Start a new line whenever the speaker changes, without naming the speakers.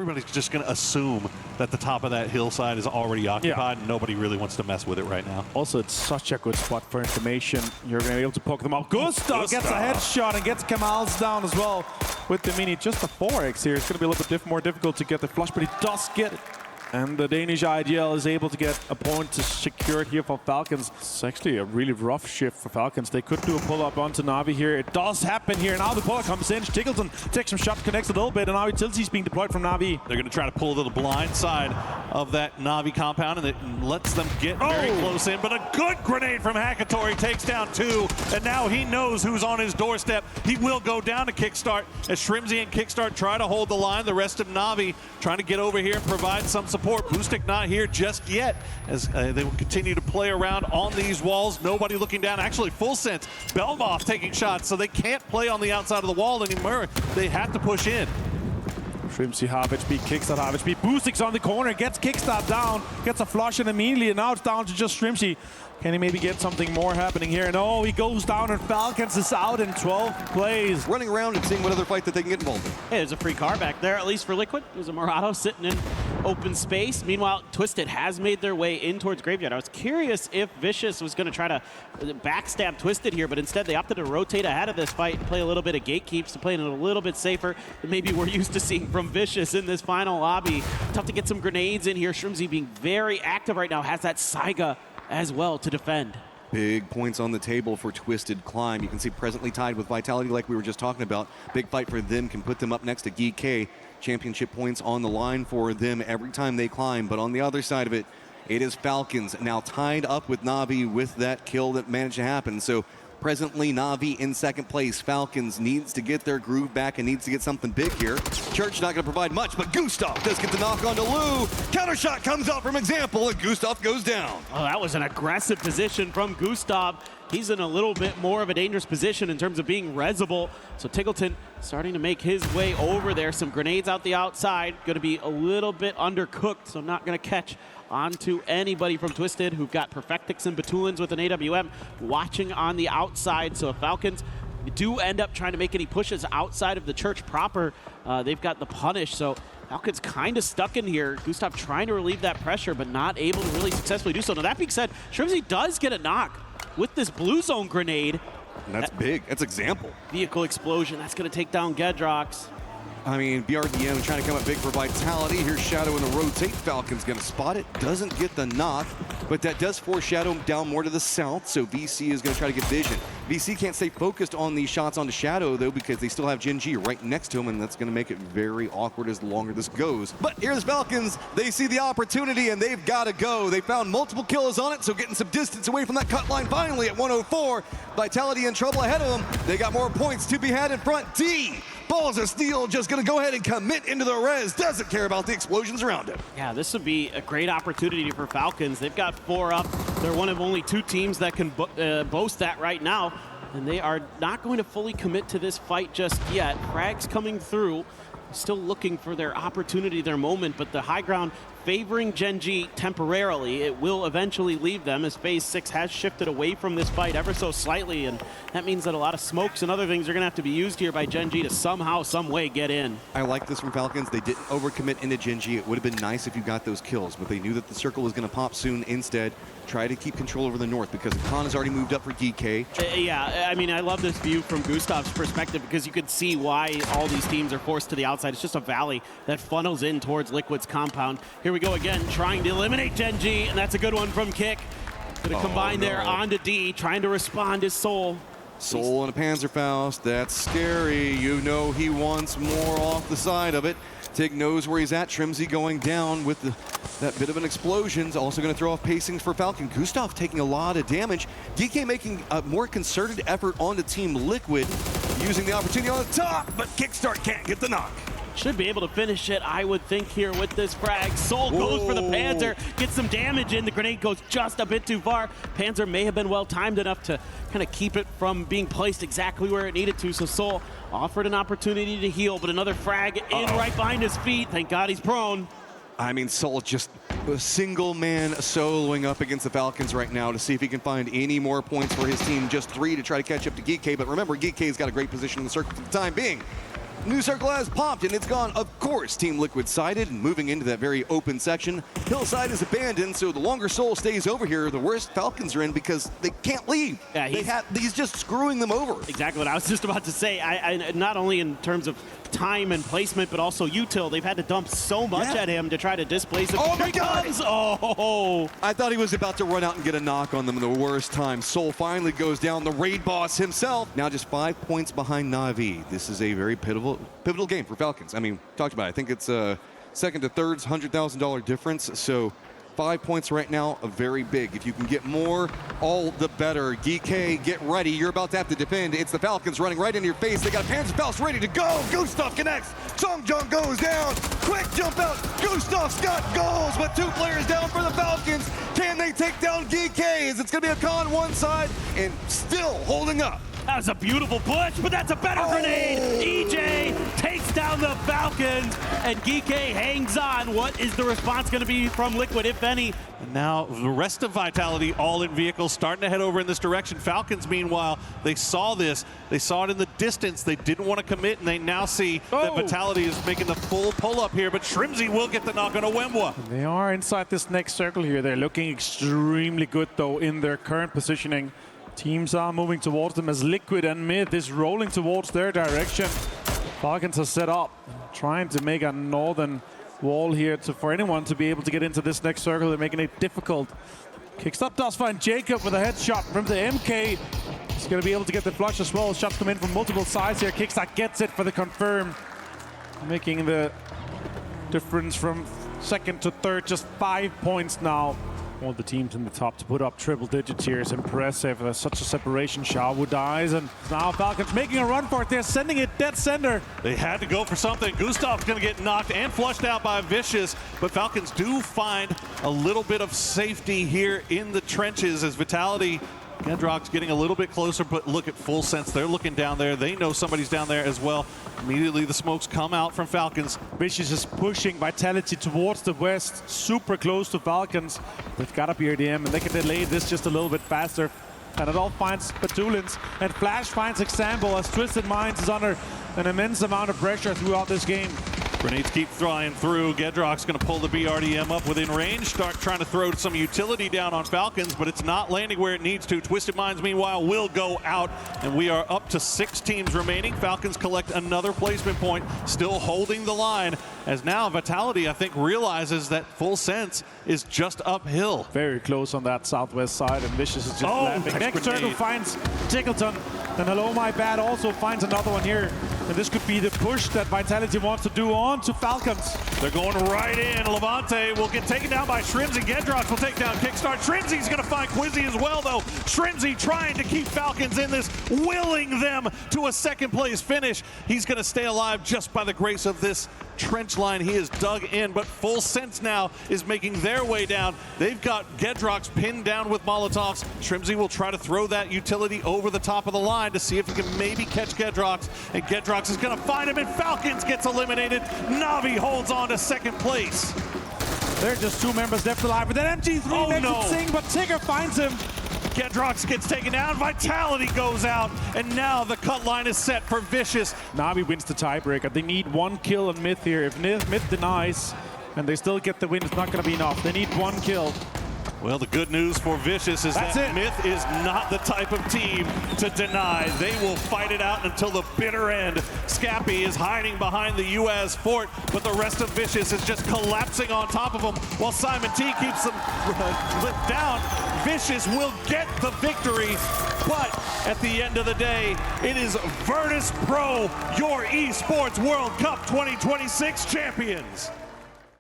everybody's just going to assume that the top of that hillside is already occupied, and nobody really wants to mess with it right now.
Also, it's such a good spot for information. You're going to be able to poke them out. Gustav gets a headshot and gets Kamal's down as well with the mini. Just the 4x here. It's going to be a little bit more difficult to get the flush, but he does get it. And the Danish IGL is able to get a point to secure it here for Falcons. It's actually a really rough shift for Falcons. They could do a pull-up onto Na'Vi here. It does happen here. Now the pull-up comes in. Tiggleton takes some shots, connects a little bit, and now utility's being deployed from Na'Vi.
They're going to try to pull to the blind side of that Na'Vi compound, and it lets them get very close in. But a good grenade from Hakatori takes down 2, and now he knows who's on his doorstep. He will go down to Kickstart as Shrimzy and Kickstart try to hold the line. The rest of Na'Vi trying to get over here and provide some support. Boostic not here just yet as they will continue to play around on these walls. Nobody looking down. Actually, full sense. Belmoth taking shots, so they can't play on the outside of the wall anymore. They have to push in.
Shrimzy half HP, Kickstart half HP. Boostic's on the corner, gets Kickstart down, gets a flush, and immediately now it's down to just Shrimzy. Can he maybe get something more happening here? No, he goes down and Falcons is out in 12 plays.
Running around and seeing what other fight that they can get involved in.
Hey, there's a free car back there, at least for Liquid. There's a Murado sitting in open space. Meanwhile, Twisted has made their way in towards Graveyard. I was curious if Vicious was going to try to backstab Twisted here, but instead they opted to rotate ahead of this fight and play a little bit of gatekeeps to play it a little bit safer than maybe we're used to seeing from Vicious in this final lobby. Tough to get some grenades in here. Shrimzy being very active right now, has that Saiga as well to defend.
Big points on the table for Twisted Climb. You can see presently tied with Vitality like we were just talking about. Big fight for them can put them up next to GK. Championship points on the line for them every time they climb. But on the other side of it, it is Falcons now tied up with Na'Vi with that kill that managed to happen. So presently Na'Vi in second place. Falcons needs to get their groove back and needs to get something big here. Church not going to provide much, but Gustav does get the knock onto Lou. Counter shot comes out from Example, and Gustav goes down.
Oh, that was an aggressive position from Gustav. He's in a little bit more of a dangerous position in terms of being resable. So Tiggleton starting to make his way over there. Some grenades out the outside. Going to be a little bit undercooked, so not going to catch onto anybody from Twisted, who've got Perfectix and Batulins with an AWM watching on the outside. So if Falcons do end up trying to make any pushes outside of the church proper, they've got the punish. So Falcons kind of stuck in here. Gustav trying to relieve that pressure, but not able to really successfully do so. Now that being said, Shrimzy does get a knock with this blue zone grenade.
And that's big. That's Example.
Vehicle explosion. That's going to take down Gedrox.
I mean, BRDM trying to come up big for Vitality. Here's Shadow in the rotate. Falcon's going to spot it. Doesn't get the knock, but that does force Shadow down more to the south, so VC is going to try to get vision. VC can't stay focused on these shots onto Shadow, though, because they still have Gen G right next to him, and that's going to make it very awkward as the longer this goes. But here's Falcons. They see the opportunity, and they've got to go. They found multiple kills on it, so getting some distance away from that cut line finally at 104. Vitality in trouble ahead of them. They got more points to be had in front. D. Balls of Steel just going to go ahead and commit into the res. Doesn't care about the explosions around him.
Yeah, this would be a great opportunity for Falcons. They've got 4 up. They're one of only 2 teams that can boast that right now. And they are not going to fully commit to this fight just yet. Frags coming through. Still looking for their opportunity, their moment, but the high ground favoring Gen G temporarily. It will eventually leave them as Phase 6 has shifted away from this fight ever so slightly, and that means that a lot of smokes and other things are going to have to be used here by Gen G to somehow, some way get in.
I like this from Falcons. They didn't overcommit into Gen G. It would have been nice if you got those kills, but they knew that the circle was going to pop soon. Instead, try to keep control over the north because Khan has already moved up for DK.
Yeah, I mean, I love this view from Gustav's perspective because you could see why all these teams are forced to the outside. It's just a valley that funnels in towards Liquid's compound. Here we go again, trying to eliminate Gen G, and that's a good one from Kick. Gonna combine there onto D, trying to respond his Soul.
Soul and a Panzerfaust, that's scary. You know he wants more off the side of it. Tig knows where he's at. Shrimzy going down with that bit of an explosion. Also going to throw off pacings for Falcon. Gustav taking a lot of damage. DK making a more concerted effort onto Team Liquid, using the opportunity on the top, but Kickstart can't get the knock.
Should be able to finish it, I would think, here with this frag. Soul goes for the Panzer, gets some damage in. The grenade goes just a bit too far. Panzer may have been well timed enough to kind of keep it from being placed exactly where it needed to. So Soul offered an opportunity to heal, but another frag in right behind his feet. Thank God he's prone.
I mean, Soul just a single man soloing up against the Falcons right now to see if he can find any more points for his team. Just 3 to try to catch up to Geeky, but remember, Geeky's got a great position in the circle for the time being. New circle has popped, and it's gone, of course, Team Liquid sided, and moving into that very open section. Hillside is abandoned, so the longer Soul stays over here, the worse Falcons are in because they can't leave.
Yeah,
he's just screwing them over.
Exactly what I was just about to say. I not only in terms of time and placement, but also util. They've had to dump so much at him to try to displace him.
Oh my God!
Oh!
I thought he was about to run out and get a knock on them in the worst time. Soul finally goes down. The raid boss himself now just 5 points behind Na'Vi. This is a very pivotal game for Falcons. I mean, talked about it. I think it's second to third's $100,000 difference. So 5 points right now, very big. If you can get more, all the better. GK, get ready. You're about to have to defend. It's the Falcons running right into your face. They got Panzerfaust ready to go. Gustav connects. Songjung goes down. Quick jump out. Gustav's got goals, but 2 players down for the Falcons. Can they take down GK? Is it's going to be a con one side and still holding up?
That was a beautiful push, but that's a better grenade. EJ takes down the Falcons, and GK hangs on. What is the response going to be from Liquid, if any?
And now the rest of Vitality all in vehicles starting to head over in this direction. Falcons, meanwhile, they saw this. They saw it in the distance. They didn't want to commit, and they now see that Vitality is making the full pull-up here, but Shrimzy will get the knock on Wemwa.
They are inside this next circle here. They're looking extremely good, though, in their current positioning. Teams are moving towards them as Liquid and Mid is rolling towards their direction. Falcons are set up, trying to make a northern wall here for anyone to be able to get into this next circle. They're making it difficult. Kickstop does find Jacob with a headshot from the MK. He's going to be able to get the flush as well. Shots come in from multiple sides here. Kickstop gets it for the confirm, making the difference from second to third just 5 points now. All the teams in the top to put up triple digits here is impressive. There's such a separation. Shawu dies, and now Falcons making a run for it. They're sending it dead center.
They had to go for something. Gustav's going to get knocked and flushed out by Vicious, but Falcons do find a little bit of safety here in the trenches as Vitality. Gedrock's getting a little bit closer, but look at Full Sense. They're looking down there. They know somebody's down there as well. Immediately the smokes come out from Falcons.
Vicious is pushing Vitality towards the west, super close to Falcons. They've got up ERDM, and they can delay this just a little bit faster. And it all finds Petulins, and Flash finds Example as Twisted Minds is under an immense amount of pressure throughout this game.
Grenades keep flying through. Gedrock's going to pull the BRDM up within range, start trying to throw some utility down on Falcons, but it's not landing where it needs to. Twisted Minds, meanwhile, will go out, and we are up to 6 teams remaining. Falcons collect another placement point, still holding the line, as now Vitality, I think, realizes that Full Sense is just uphill.
Very close on that southwest side, and Vicious is just laughing. Next circle finds Tickleton, and Hello My Bad also finds another one here. And this could be the push that Vitality wants to do on to Falcons.
They're going right in. Levante will get taken down by Shrimzy. Gedrock will take down Kickstart. Shrimzy's going to find Quizzy as well, though. Shrimzy trying to keep Falcons in this, willing them to a second place finish. He's going to stay alive just by the grace of this trench line he is dug in, but Full Sense now is making their way down. They've got Gedrock's pinned down with Molotovs. Shrimzy will try to throw that utility over the top of the line to see if he can maybe catch Gedrock's, and Gedrock's is going to find him, and Falcons gets eliminated. Na'Vi holds on to second place.
There are just 2 members left alive, but then MG3 makes it sing, but Tigger finds him.
Gedrox gets taken down, Vitality goes out, and now the cut line is set for Vicious.
Na'Vi wins the tiebreaker. They need 1 kill on Myth here. If Myth denies and they still get the win, it's not going to be enough. They need 1 kill.
Well, the good news for Vicious is that Myth is not the type of team to deny. They will fight it out until the bitter end. Scappy is hiding behind the US fort, but the rest of Vicious is just collapsing on top of him while Simon T keeps them lit down. Vicious will get the victory, but at the end of the day, it is Virtus Pro, your esports World Cup 2026 champions.